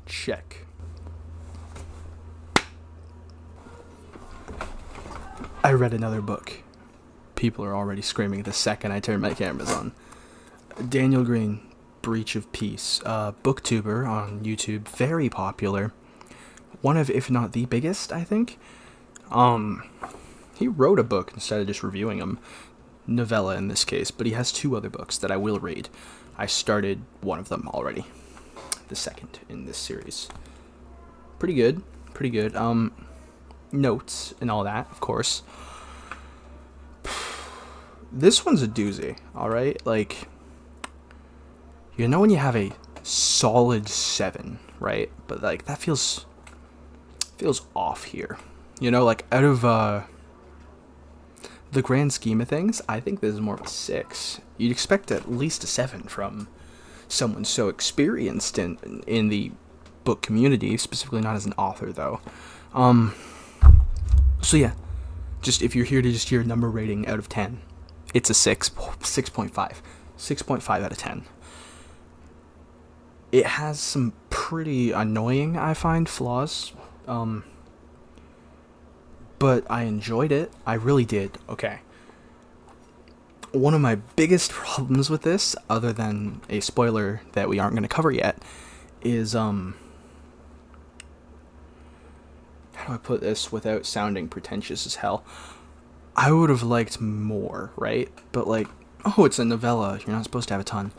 Check. I read another book. People are already screaming the second I turn my cameras on. Daniel Green, Breach of Peace. Booktuber on YouTube, very popular. One of, if not the biggest, I think. He wrote a book instead of just reviewing them. Novella in this case, but he has 2 other books that I will read. I started one of them already. The second in this series. Pretty good. Notes and all that, of course. This one's a doozy, alright? Like, you know when you have a solid 7, right? But, like, that feels off here. You know, like, out of, the grand scheme of things, I think this is more of a 6. You'd expect at least a 7 from someone so experienced in the book community, specifically not as an author, though. So yeah, just if you're here to just hear a number rating out of 10, it's a 6.5. 6.5 out of 10. It has some pretty annoying, I find, flaws. But I enjoyed it. I really did. Okay. One of my biggest problems with this, other than a spoiler that we aren't going to cover yet, is, how do I put this without sounding pretentious as hell? I would have liked more, right? But like, oh, it's a novella. You're not supposed to have a ton.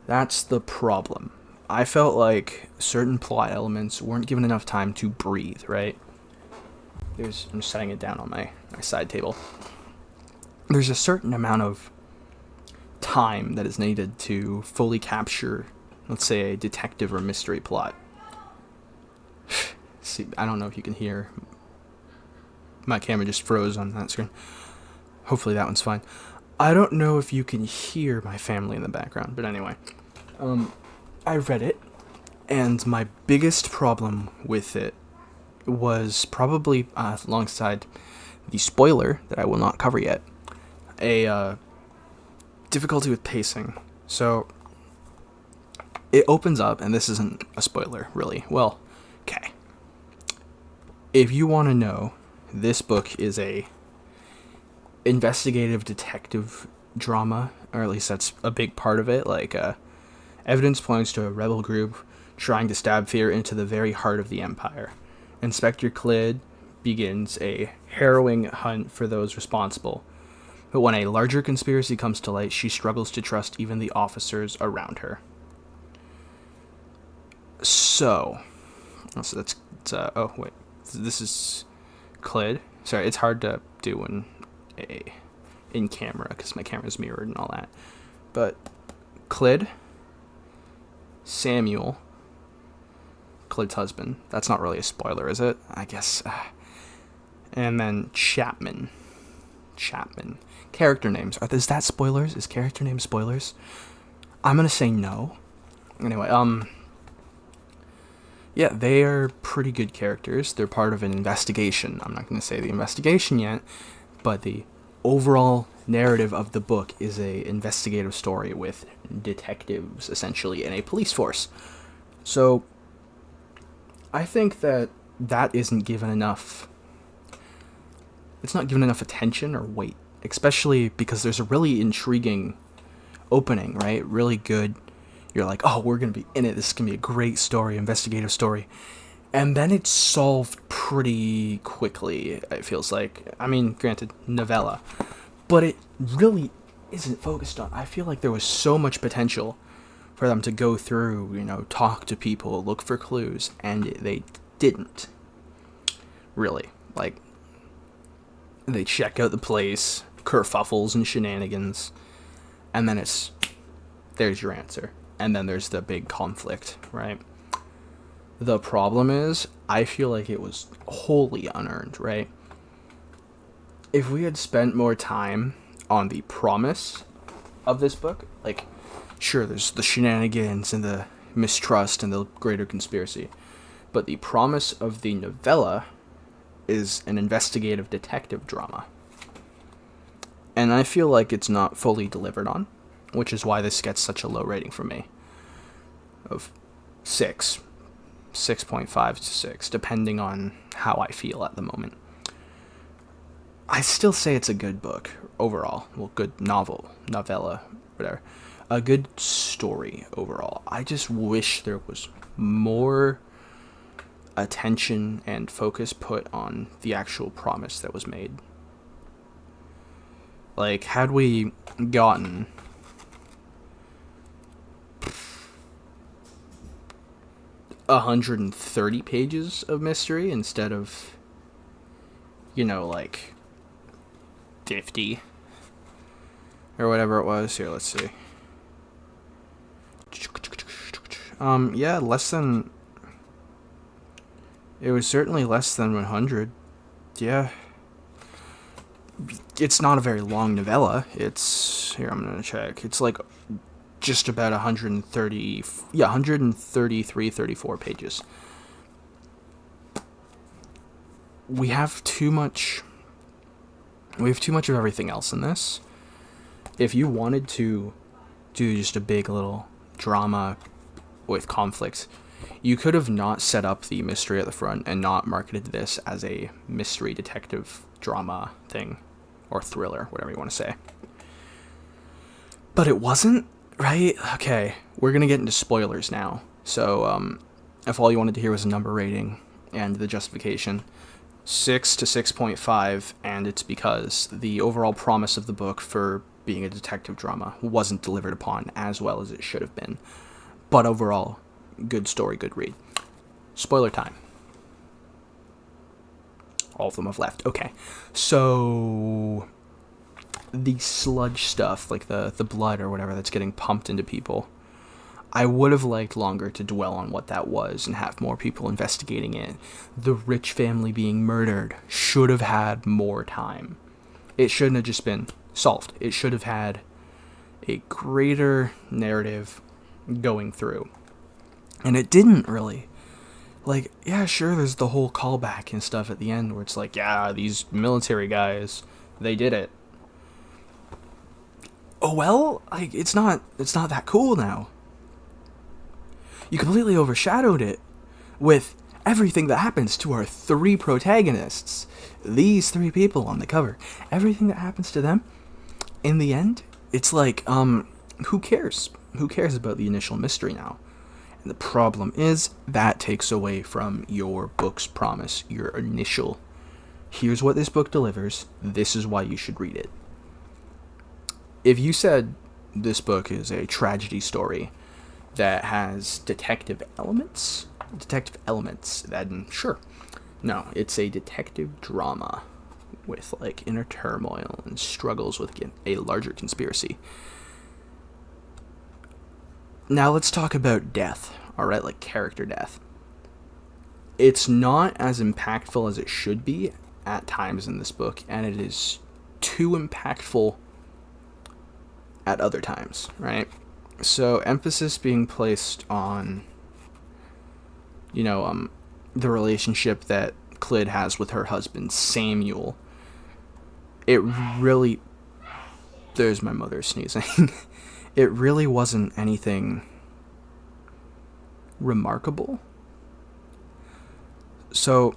That's the problem. I felt like certain plot elements weren't given enough time to breathe, right? I'm setting it down on my side table. There's a certain amount of time that is needed to fully capture, let's say, a detective or mystery plot. See, I don't know if you can hear. My camera just froze on that screen. Hopefully that one's fine. I don't know if you can hear my family in the background, but anyway. I read it, and my biggest problem with it was probably, alongside the spoiler that I will not cover yet, a difficulty with pacing. So, it opens up, and this isn't a spoiler, really. Well, okay. If you want to know, this book is a investigative detective drama, or at least that's a big part of it. Like, evidence points to a rebel group trying to stab fear into the very heart of the Empire. Inspector Clyde begins a harrowing hunt for those responsible. But when a larger conspiracy comes to light, she struggles to trust even the officers around her. So that's oh wait, this is Clyde. Sorry, it's hard to do in camera because my camera's mirrored and all that. But Clyde, Samuel, Clyde's husband. That's not really a spoiler, is it? I guess. And then Chapman. Character names. Is that spoilers? Is character name spoilers? I'm gonna say no. Anyway, yeah, they are pretty good characters. They're part of an investigation. I'm not gonna say the investigation yet, but the overall narrative of the book is a investigative story with detectives, essentially, and a police force. So, I think that isn't given enough. It's not given enough attention or weight, especially because there's a really intriguing opening, right? Really good. You're like, oh, we're going to be in it. This is going to be a great story, investigative story. And then it's solved pretty quickly, it feels like. I mean, granted, novella. But it really isn't focused on. I feel like there was so much potential for them to go through, talk to people, look for clues, and they didn't. Really. Like, they check out the place, kerfuffles and shenanigans, and then there's your answer. And then there's the big conflict, right? The problem is, I feel like it was wholly unearned, right? If we had spent more time on the promise of this book, like, sure, there's the shenanigans and the mistrust and the greater conspiracy, but the promise of the novella is an investigative detective drama. And I feel like it's not fully delivered on, which is why this gets such a low rating from me. Of 6. 6.5 to 6, depending on how I feel at the moment. I still say it's a good book overall. Well, good novella, whatever. A good story overall. I just wish there was more attention and focus put on the actual promise that was made. Like, had we gotten 130 pages of mystery instead of, like 50 or whatever it was. Here, let's see. Yeah, it was certainly less than 100. Yeah. It's not a very long novella. Here, I'm gonna check. It's like just about 133, 34 pages. We have too much of everything else in this. If you wanted to do just a big little drama with conflict, you could have not set up the mystery at the front and not marketed this as a mystery detective drama thing, or thriller, whatever you want to say. But it wasn't, right? Okay, we're going to get into spoilers now. So, if all you wanted to hear was a number rating and the justification, 6 to 6.5, and it's because the overall promise of the book for being a detective drama wasn't delivered upon as well as it should have been. But overall, good story, good read. Spoiler time. All of them have left. Okay, so the sludge stuff, like the blood or whatever that's getting pumped into people, I would have liked longer to dwell on what that was and have more people investigating it. The rich family being murdered should have had more time. It shouldn't have just been solved. It should have had a greater narrative going through. And it didn't really. Like, yeah, sure, there's the whole callback and stuff at the end where it's like, yeah, these military guys, they did it. Oh, well, like, it's not that cool now. You completely overshadowed it with everything that happens to our 3 protagonists. These 3 people on the cover. Everything that happens to them, in the end, it's like, who cares? Who cares about the initial mystery now? And the problem is, that takes away from your book's promise, your initial, here's what this book delivers, this is why you should read it. If you said this book is a tragedy story that has detective elements, then sure. No, it's a detective drama with, like, inner turmoil and struggles with a larger conspiracy. Now let's talk about death, alright, like character death. It's not as impactful as it should be at times in this book, and it is too impactful at other times, right? So emphasis being placed on, the relationship that Clyd has with her husband, Samuel. It really... There's my mother sneezing. It really wasn't anything remarkable. So,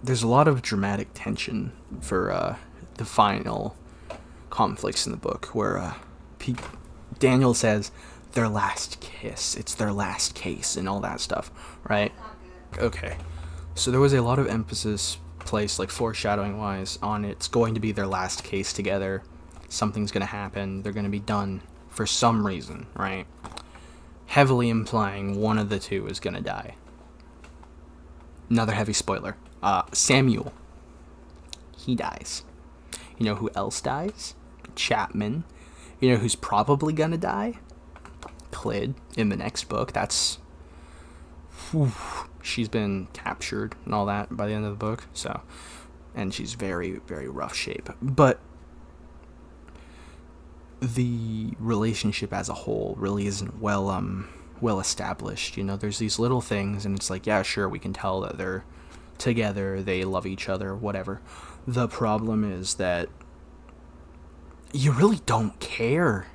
there's a lot of dramatic tension for the final conflicts in the book, where Daniel says, their last kiss, it's their last case, and all that stuff, right? Okay. So there was a lot of emphasis placed, like foreshadowing-wise, on it's going to be their last case together. Something's going to happen. They're going to be done for some reason, right? Heavily implying one of the two is going to die. Another heavy spoiler. Samuel. He dies. You know who else dies? Chapman. You know who's probably going to die? Clyd in the next book. That's... Whew, she's been captured and all that by the end of the book. So, and she's very, very rough shape. But the relationship as a whole really isn't well established. There's these little things, and it's like, yeah, sure, we can tell that they're together, they love each other, whatever. The problem is that you really don't care.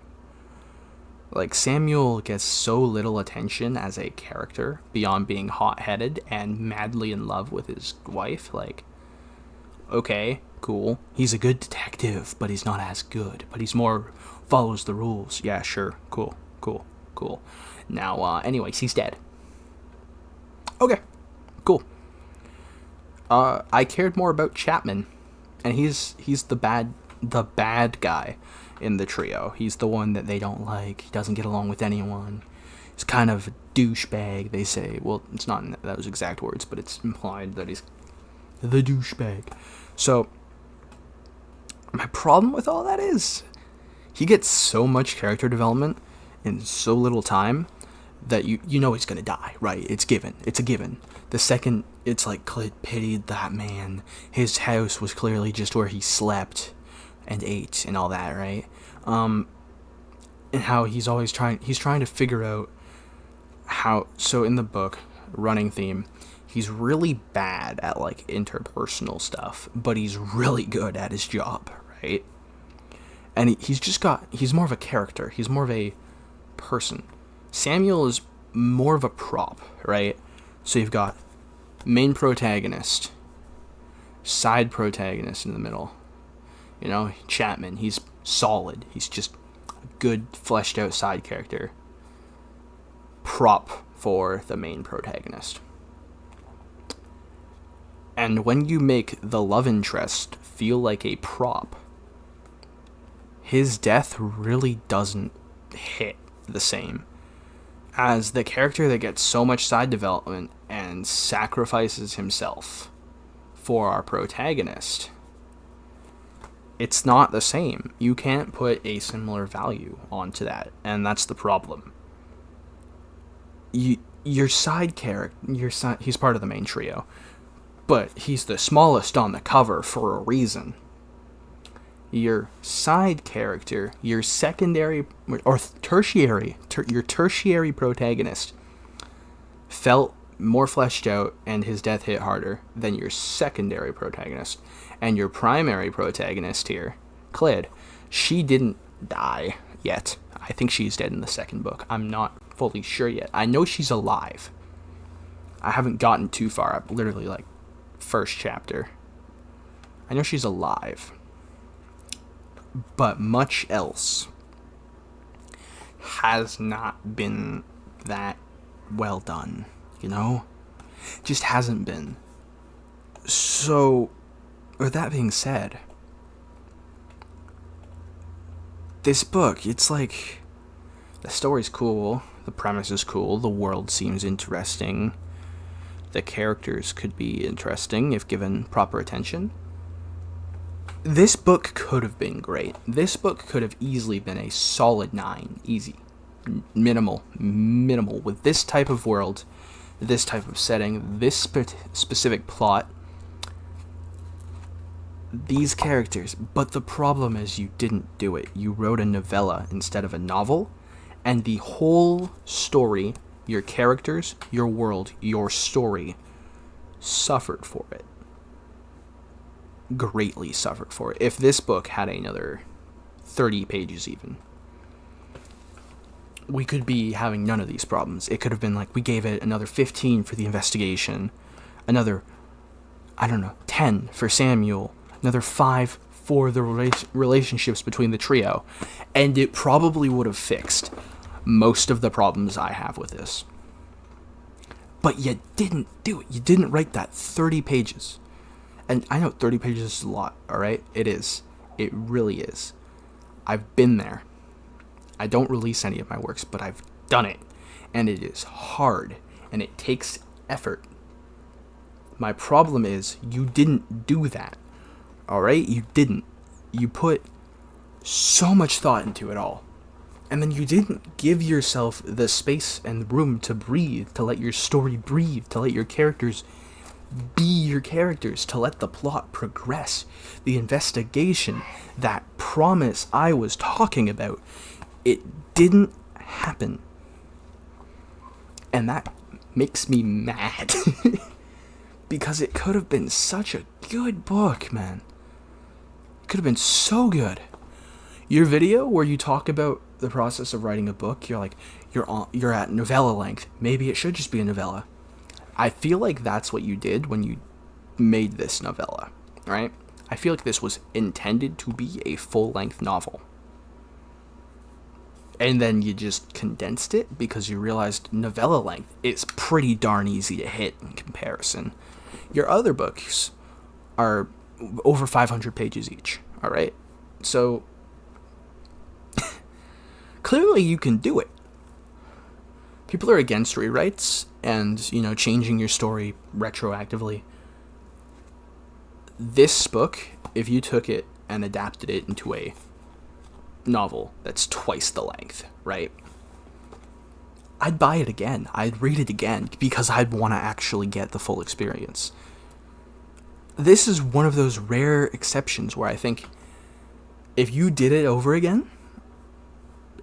Like, Samuel gets so little attention as a character beyond being hot-headed and madly in love with his wife. Like, okay, cool. He's a good detective, but he's not as good. But he's more follows the rules. Yeah, sure. Cool, cool, cool. Now, anyways, he's dead. Okay, cool. I cared more about Chapman, and he's the bad guy in the trio. He's the one that they don't like. He doesn't get along with anyone. He's kind of a douchebag, they say. Well, it's not in those exact words, but it's implied that he's the douchebag. So, my problem with all that is, he gets so much character development in so little time that you know he's gonna die, right? It's given. It's a given. The second it's like Clint pitied that man, his house was clearly just where he slept and ate and all that, right? And how he's trying to figure out how. So in the book, running theme, he's really bad at like interpersonal stuff, but he's really good at his job, right? And he's more of a character. He's more of a person. Samuel is more of a prop, right? So you've got main protagonist, side protagonist in the middle. You know, Chapman, he's solid. He's just a good, fleshed out side character. Prop for the main protagonist. And when you make the love interest feel like a prop, his death really doesn't hit the same as the character that gets so much side development and sacrifices himself for our protagonist. It's not the same. You can't put a similar value onto that, and that's the problem. Your side character, he's part of the main trio, but he's the smallest on the cover for a reason. Your side character, your secondary or tertiary, your tertiary protagonist felt more fleshed out and his death hit harder than your secondary protagonist. And your primary protagonist here, Clyd, she didn't die yet. I think she's dead in the second book. I'm not fully sure yet. I know she's alive. I haven't gotten too far. I'm literally like first chapter. I know she's alive. But much else has not been that well done, you know? Just hasn't been. So, with that being said, this book, it's like, the story's cool, the premise is cool, the world seems interesting, the characters could be interesting if given proper attention. This book could have been great. This book could have easily been a solid 9. Easy. Minimal. With this type of world, this type of setting, this specific plot, these characters. But the problem is you didn't do it. You wrote a novella instead of a novel, and the whole story, your characters, your world, your story, suffered for it. Greatly suffered for it. If this book had another 30 pages even, we could be having none of these problems. It could have been like, we gave it another 15 for the investigation, another, 10 for Samuel, another 5 for the relationships between the trio, and it probably would have fixed most of the problems I have with this. But you didn't do it. You didn't write that 30 pages. And I know 30 pages is a lot, alright? It is. It really is. I've been there. I don't release any of my works, but I've done it. And it is hard. And it takes effort. My problem is, you didn't do that. Alright? You didn't. You put so much thought into it all. And then you didn't give yourself the space and room to breathe, to let your story breathe, to let your characters be your characters, to let the plot progress. The investigation, that promise I was talking about, it didn't happen. And that makes me mad. Because it could have been such a good book, man. It could have been so good. Your video where you talk about the process of writing a book, you're at novella length. Maybe it should just be a novella. I feel like that's what you did when you made this novella, right? I feel like this was intended to be a full-length novel. And then you just condensed it because you realized novella length is pretty darn easy to hit in comparison. Your other books are over 500 pages each, all right? So clearly you can do it. People are against rewrites and, changing your story retroactively. This book, if you took it and adapted it into a novel that's twice the length, right? I'd buy it again. I'd read it again because I'd want to actually get the full experience. This is one of those rare exceptions where I think if you did it over again,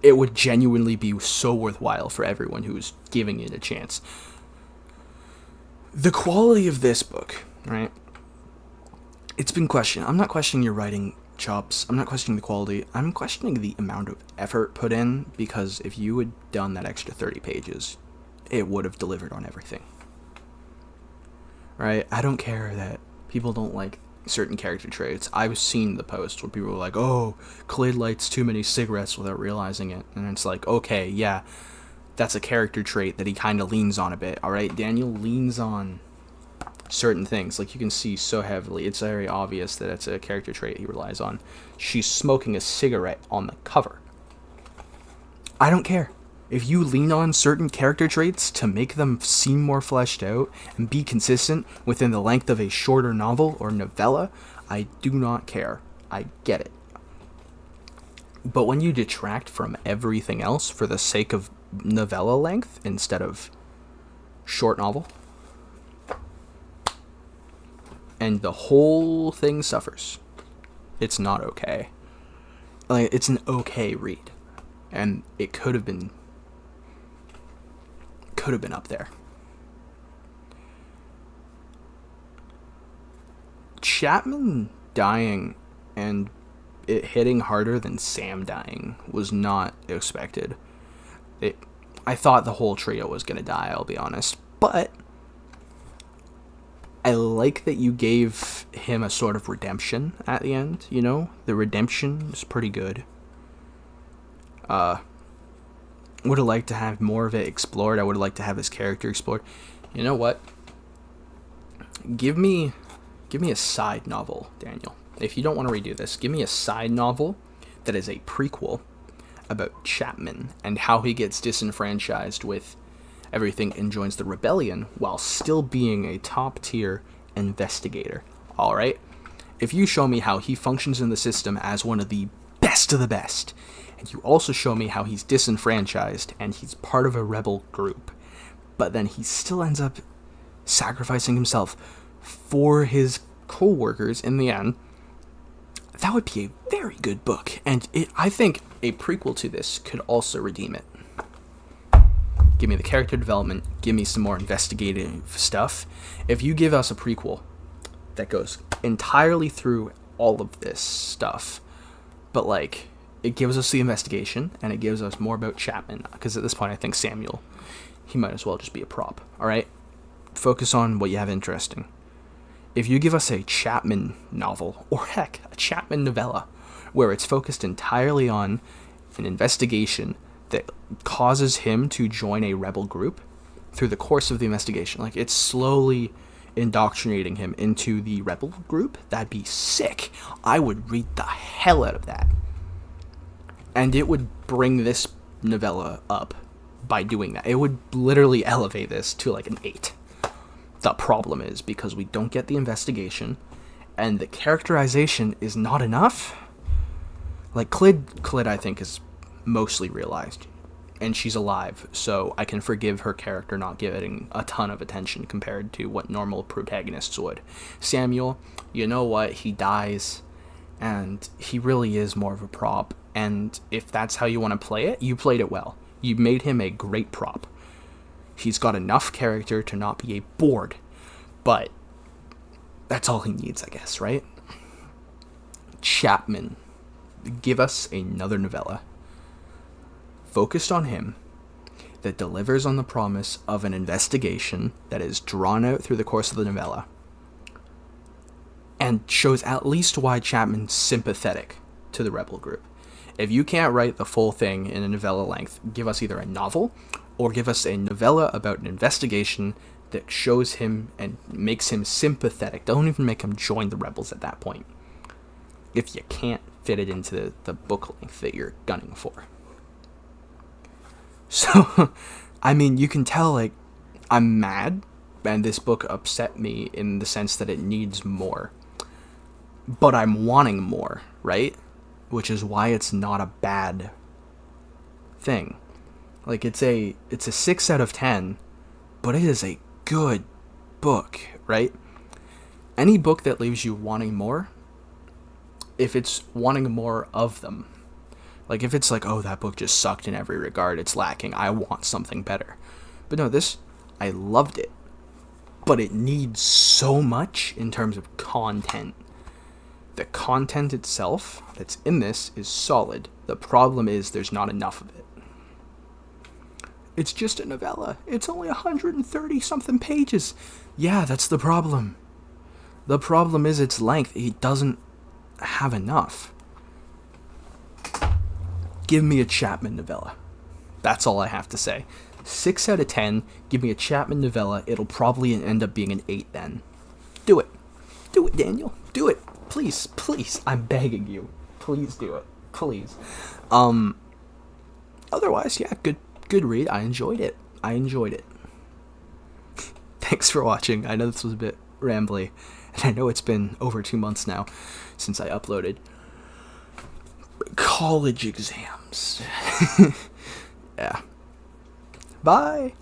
it would genuinely be so worthwhile for everyone who's giving it a chance. The quality of this book, right? It's been questioned. I'm not questioning your writing chops. I'm not questioning the quality. I'm questioning the amount of effort put in, because if you had done that extra 30 pages, it would have delivered on everything. Right? I don't care that people don't like certain character traits. I've seen the posts where people were like, oh, Clid lights too many cigarettes without realizing it. And it's like, okay, yeah, that's a character trait that he kind of leans on a bit. All right, Daniel leans on certain things. Like, you can see so heavily. It's very obvious that it's a character trait he relies on. She's smoking a cigarette on the cover. I don't care. If you lean on certain character traits to make them seem more fleshed out and be consistent within the length of a shorter novel or novella, I do not care. I get it. But when you detract from everything else for the sake of novella length instead of short novel, and the whole thing suffers, it's not okay. Like, it's an okay read. And it could have been up there. Chapman dying and it hitting harder than Sam dying was not expected. I thought the whole trio was going to die, I'll be honest. But I like that you gave him a sort of redemption at the end, The redemption is pretty good. Would have liked to have more of it explored. I would have liked to have his character explored. You know what? Give me a side novel, Daniel. If you don't want to redo this, give me a side novel that is a prequel about Chapman and how he gets disenfranchised with everything and joins the rebellion while still being a top-tier investigator. All right? If you show me how he functions in the system as one of the best, and you also show me how he's disenfranchised and he's part of a rebel group, but then he still ends up sacrificing himself for his co-workers in the end, that would be a very good book. And I think a prequel to this could also redeem it. Give me the character development, give me some more investigative stuff. If you give us a prequel that goes entirely through all of this stuff, but like, it gives us the investigation, and it gives us more about Chapman, because at this point I think Samuel, he might as well just be a prop, alright? Focus on what you have interesting. If you give us a Chapman novel, or heck, a Chapman novella, where it's focused entirely on an investigation that causes him to join a rebel group through the course of the investigation, like it's slowly indoctrinating him into the rebel group, that'd be sick. I would read the hell out of that. And it would bring this novella up by doing that. It would literally elevate this to like an 8. The problem is, because we don't get the investigation, and the characterization is not enough. Like, Clid I think is mostly realized, and she's alive, so I can forgive her character not getting a ton of attention compared to what normal protagonists would. Samuel, you know what, he dies, and he really is more of a prop. And if that's how you want to play it, you played it well. You made him a great prop. He's got enough character to not be a board, but that's all he needs, I guess, right? Chapman, give us another novella. focused on him, that delivers on the promise of an investigation that is drawn out through the course of the novella, and shows at least why Chapman's sympathetic to the rebel group. If you can't write the full thing in a novella length, give us either a novel or give us a novella about an investigation that shows him and makes him sympathetic. Don't even make him join the rebels at that point, if you can't fit it into the book length that you're gunning for. So, I mean, you can tell, like, I'm mad, and this book upset me in the sense that it needs more. But I'm wanting more, right? Which is why it's not a bad thing. Like, it's a 6 out of 10, but it is a good book, right? Any book that leaves you wanting more, if it's wanting more of them, like if it's like, oh, that book just sucked in every regard, it's lacking, I want something better. But no, this, I loved it, but it needs so much in terms of content. The content itself that's in this is solid. The problem is there's not enough of it. It's just a novella. It's only 130 something pages. Yeah, that's the problem. The problem is its length. It doesn't have enough. Give me a Chapman novella. That's all I have to say. 6 out of 10. Give me a Chapman novella. It'll probably end up being an 8 then. Do it. Do it, Daniel. Do it. Please, please. I'm begging you. Please do it. Please. Otherwise, yeah, good read. I enjoyed it. Thanks for watching. I know this was a bit rambly, and I know it's been over 2 months now since I uploaded. College exams. Yeah. Bye.